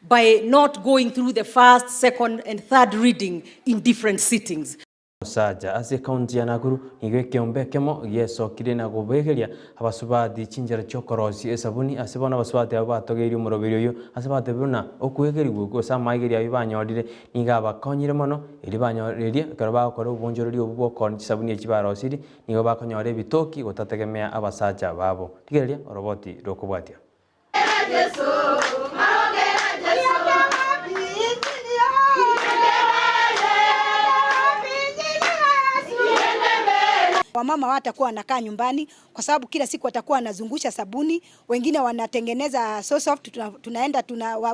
by not going through the first, second and third reading in different sittings. Saja ase kaunti ya Nakuru nigwe kiombe kemo yesokire na gubegeria abasubadi chinjara chokorosi esabuni asebona abasubadi abatogeiri umurobiri uyu asebate buna okwegeri gugo samaigeri abibanyorire niga bakonyire mono iri banyorerie karo bakora ubunjorori obubo kon sabuni ekibarosiri nigo bakonyore bitoki gotategemea abasaja babo tigeria roboti rokubwatia Wamama watakuwa wanakaa nyumbani kwa sababu kila siku watakuwa wanazungusha sabuni, wengine wanatengeneza so soft,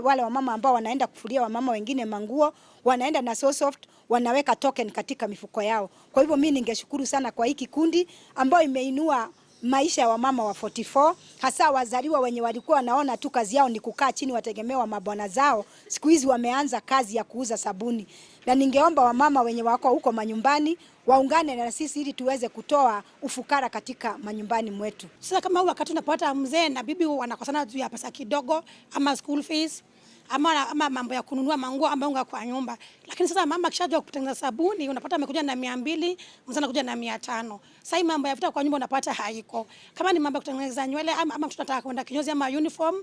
wale wamama ambao wanaenda kufulia wamama wengine manguo, wanaenda na so soft, wanaweka token katika mifuko yao. Kwa hivyo mimi ningeshukuru sana kwa hiki kundi ambao imeinua maisha ya wamama wa 44, hasa wazaliwa wenye walikuwa wanaona tu kazi yao ni kukaa chini wategemewa mabwana zao. Siku hizi wameanza kazi ya kuuza sabuni. Na ningeomba wamama wenye wako huko manyumbani waungane na sisi ili tuweze kutoa ufukara katika manyumbani mwetu. Sasa kama wakati unapata mzee na bibi wanakosana juu ya pesa kidogo ama school fees ama mambo ya kununua manguo ama unga kwa nyumba. Lakini sasa mama akishajua kutengeneza sabuni unapata amekuja na 200, mzee anakuja na 500. Sasa mambo ya vitu kwa nyumba unapata haiko. Kama ni mambo ya kutengeneza nywele ama mtu anataka kwenda kinyozi ama uniform,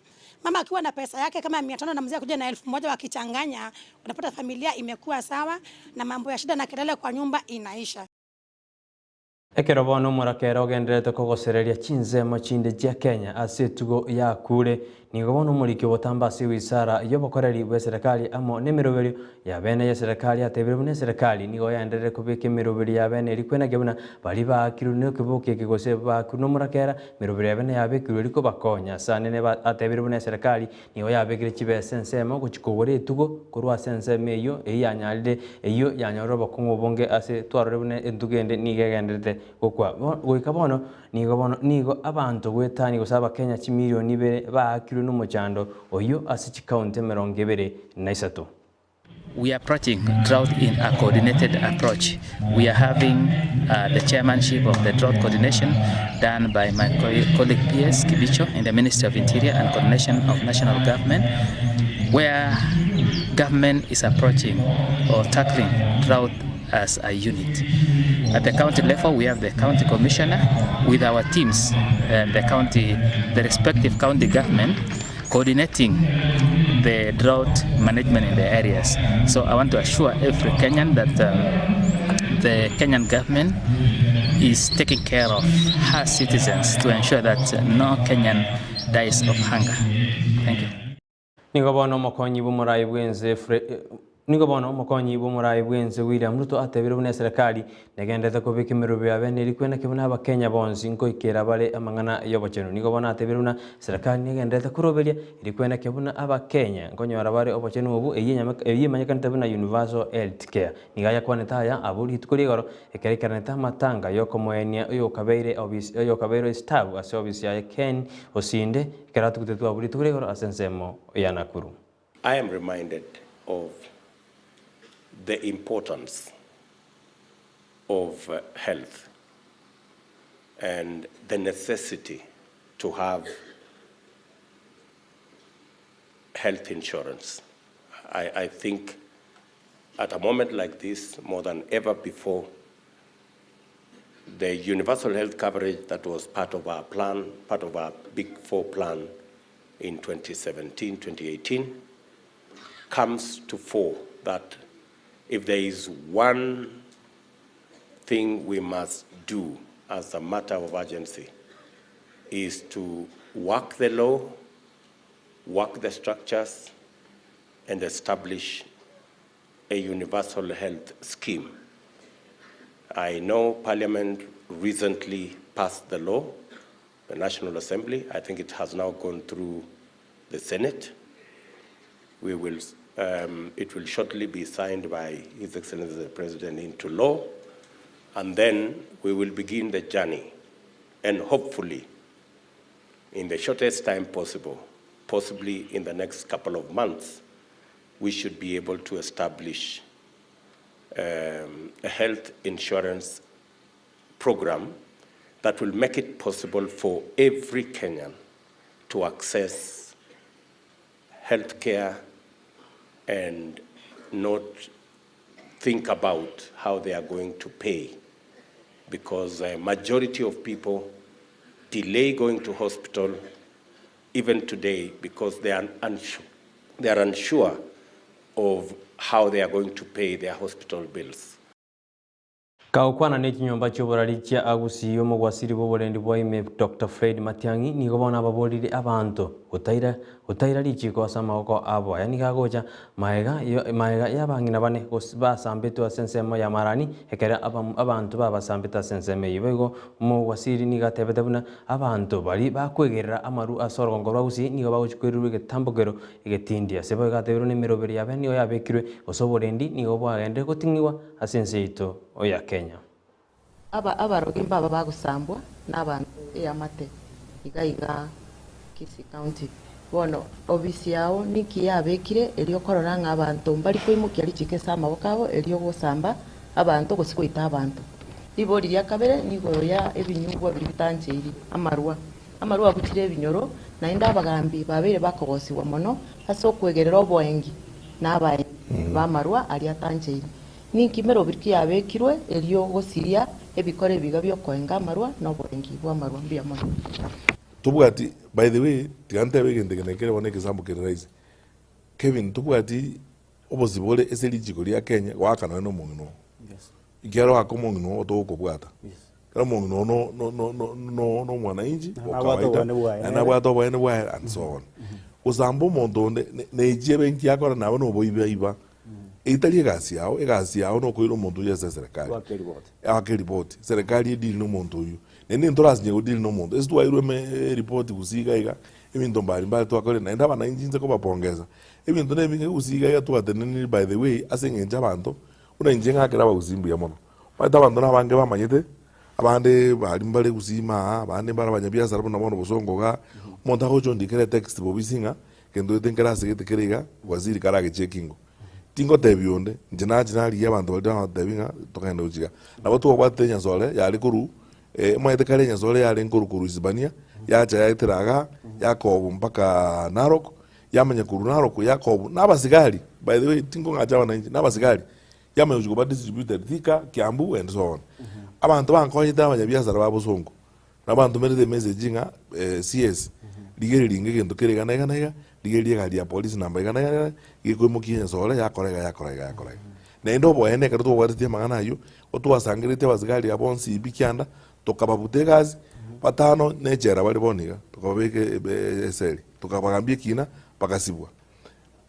mama akiwa na pesa yake kama 500 na mzee akuja na 1000 wakichanganya, unapata familia imekuwa sawa na mambo ya shida na kelele kwa nyumba inaisha. Ekerobono murakero genderete kogosereria chinzemo chinde ja Kenya asetugo ya kure nigobono muriki botambasi wisara yobokoreri bwe serikali amo nemiroberi ya bene ya serikali atebere bune serikali nigo yaenderere kubika miroberi ya bene rikwena gebuna bali bakirune kibuke kigose bakuno murakera miroberi ya bene yabekirwe riko bakonya sanene atebere bune serikali nigo yabekire chibesensemo guchikogore tugo kurwa senseme iyo eyanyalide iyo yanyoroba kungobonge ase twarore bune entugende nigegenderete gukwa goikabono nigo abantu gwetani gusaba Kenya chimilioni 2 bakirwe n'umuchando oyo ase county 23. We are approaching drought in a coordinated approach. We are having the chairmanship of the drought coordination done by my colleague PS Kibicho in the Ministry of Interior and Coordination of National Government, where government is approaching or tackling drought as a unit. At the county level, we have the county commissioner with our teams, the respective county government coordinating the drought management in the areas. So I want to assure every Kenyan that the Kenyan government is taking care of her citizens to ensure that no Kenyan dies of hunger. Thank you. Nigobono mokonyi bumurai bwenze Nigobono mokonyi bumurai bwenze William Ruto atebere bune serikali negendete kubika mirubi ya bene rikwena kibuna aba Kenya bonzi ngo ikera bare amangana yobocheno nigobona atebere buna serikali negendete kuroberia rikwena kibuna aba Kenya ngonyora bare obocheno obu eyimanyakanta buna universal health care nigaya kwaneta ya aburi tukuri goro ekerekaneta matanga yokomoenia yokabeire staff ase obisi ya Ken Osinde keratu kutetu aburi tukuri goro asensemo ya Nakuru. I am reminded of the importance of health and the necessity to have health insurance. I think at a moment like this, more than ever before, the universal health coverage that was part of our plan, part of our Big Four plan in 2017, 2018, comes to fore that if there is one thing we must do as a matter of urgency is to work the law, work the structures, and establish a universal health scheme. I know Parliament recently passed the law, the National Assembly. I think it has now gone through the Senate. It will shortly be signed by His Excellency the President into law, and then we will begin the journey. And hopefully, in the shortest time possible, possibly in the next couple of months, we should be able to establish a health insurance program that will make it possible for every Kenyan to access healthcare and not think about how they are going to pay, because a majority of people delay going to hospital even today because they are unsure of how they are going to pay their hospital bills. Kaukwana ne kinyomba cy'oburari kya Agusi omugwasiri bw'oburendi bwaime Dr. Fred Matiang'i nigo bona ababolire abantu utaira lichiko samako abo yani kagocha maega yabangina bane basambetwa sensemo ya marani ekera abantu babasambeta sensemo yibego omugwasiri nigatebete buna abantu bari bakwegerera amaru asorgongo Agusi nigo baguchikweruru getambogero igetindia sebo gatebero ne miroberi yabe niyo yabekirwe osoborendi nigo bwagende gotingiwa asenseito oya Kenya. Abarogimba bagusambwa n'abantu eyamate igaiga Kisi County bono obisi yao niki yabekire elio korora ng'abantu mbali kwimukia lichike sama bokabo elio gusamba abantu gusikoita abantu ibori lya kabere nigo ya ebinyugwa biri bitanjiri amarua gutire ebinyoro na inda abagambi babere bakogosiwa mono haso kwegerera obwengi n'abaye bamarua ali atanjiri niki mero biriki yabekirwe elio gosiria ebikore biga byo kwenga marua no bwengi bwa marua mbia mono tubwati by the way tigantebe gendegenekere one example ke rise Kevin tubwati obozibole eseligiko lya Kenya wakana no mungino yes igero akomungino otoko bwata yes kala mungino no mwana inji okawaida na bwato bwane bwa and so on uzambo mondo ne jebe nti akora nabo no boiba Italia egasi yao no koiro muntu yese serikali akiripoti serikali edili no muntu uyu nene ntorazi nyo deal no muntu estu wairo me report kusiga iga ebintu mbali to akore na ndaba na injinze ko bapongeza ebintu nebinge kusiga iga to ateneni by the way asengenja abantu una injenga akira bakuzimbu ya mono bata abantu nabange bamanyete abande bali mbale kuzima abande barabanya biasa rabona mono busongoga monta ko jondikere text bobisinga kendo tenkera segete kerega waziri karage checkingo tingo tebionde njina liya abantu bali tebinga tokenda ujiga nabo to kwatenya zole yali kuru mwete kalenya zole yali nkuru Isibania yacha yatiraga Yakobo mpaka Narok yamanya kuru Narok Yakobo nabasigari by the way tingo ngajawa na nabasigari yamanya ujugo ba distributed Thika Kiambu and so on abantu bankonyita abanyabiasa babo songo nabantu merede messaging CS ligeri lingege ndokere kana ligeri ya police number kana igiko mukinya zole yakorega na ndo boene ka to wati mangana yo otwasangirite bazigari abonsi bikyanda tokababutegazi patano nejera bali boniga tokabeke eseli tokabagambye kina pakasibwa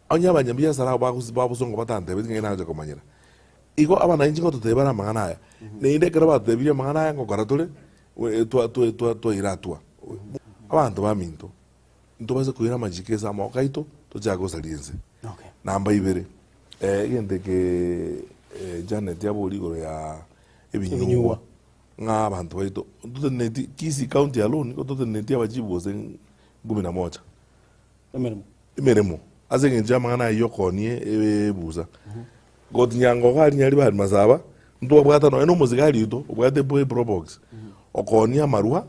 anya abanyambia sara babusongo batante bezingena aje komanyira iko abana injingo tutebara mangana ya ne kera batebire mangana ya ngokaratule to iratwa abantu baminto ntobaze kuira majikeza amokaito tojago saliense okay namba ibere igende ke Janet yabo ligoro ya ebinyuwa ng'abantu baito ntuteneti Kisi County alone ntuteneti abajibu ose 11 emeremo azengenja mangana yokonie ebuza godnyango gari nyali bari mazaba ndo bwata no eno muzigari yuto bwate boy probox okonia marua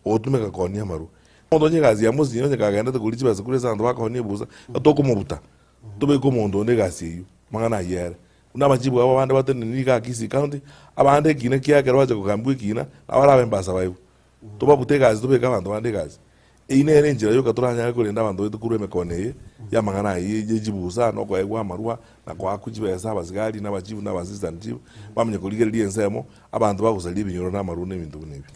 otumeka konia marua ondo nyagazi ya muzi nyonye kagenda tukulichi bazikure sandu bakonie buza atoko mubuta tobe ko mondo negasi yu mangana yere unabajibu abo bande batene ni ka Kisi County abande kine kyagera baje kugambwe kina abarabe mbasa bayo toba butegazi tobe ka bantu bande gazi ine njira yo katuranya ko lenda bantu tukuru mekoneye ya mangana yijibuza no kwa egwa marua na kwa kujibeza abazigari n'abajibu n'abasistant jibu bamenye kuligerera ensemo abantu bakuzali binyoro n'amaru n'ibintu binebi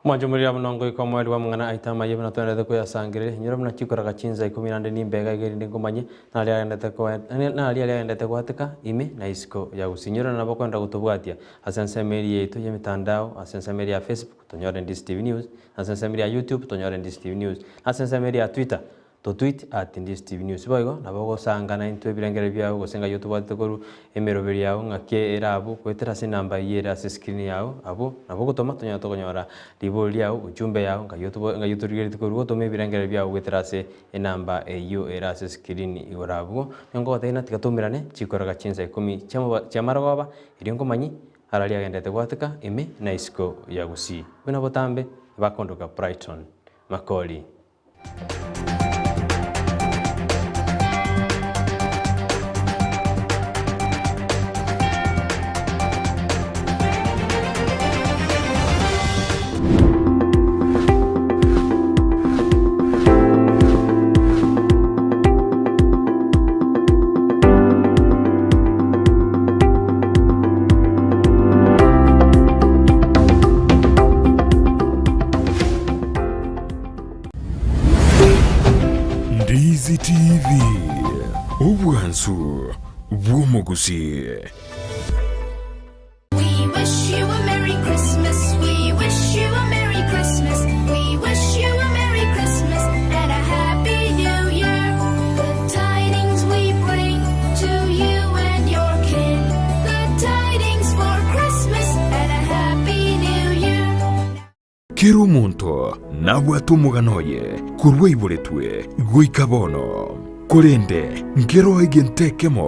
Mwajumuri munongo ikomweli wa mungana aitama yebe na tonde ko yasangire nyoro mna chikoraga Chinsa 14 nimbega gerinde ngomanye nali agendete ko ataka ime na isiko ya usinyoro na bokwenda gutubwatia asense meri yetu ya mitandao asense meri ya Facebook tonyore Ndizi TV News asense meri ya YouTube tonyore Ndizi TV News asense meri ya Twitter to tweet @Ndizi TV News boygo nabo sangana into birengere byao gosenga YouTube atekoru emeroberi yao ngake erabu kwetera se namba yera se screen yao abo nabo gutoma tonya to konyora liboli yao ujumbe yao nga YouTube rigeri tekoru gotome birengere byao kwetera se enamba eyo era se screen igorabu ngo batena tikatumirane chikoraga Chinsa 10 chamaragoba iringo manyi arali agendete gwateka ime na isiko ya gusi bina botambe bakondoka Brighton Makori. TV ubwansu bw'umuguzi. Kero muntu nabwatu muganoye kurwa iburetwe guikabono kurende ngero igentekemo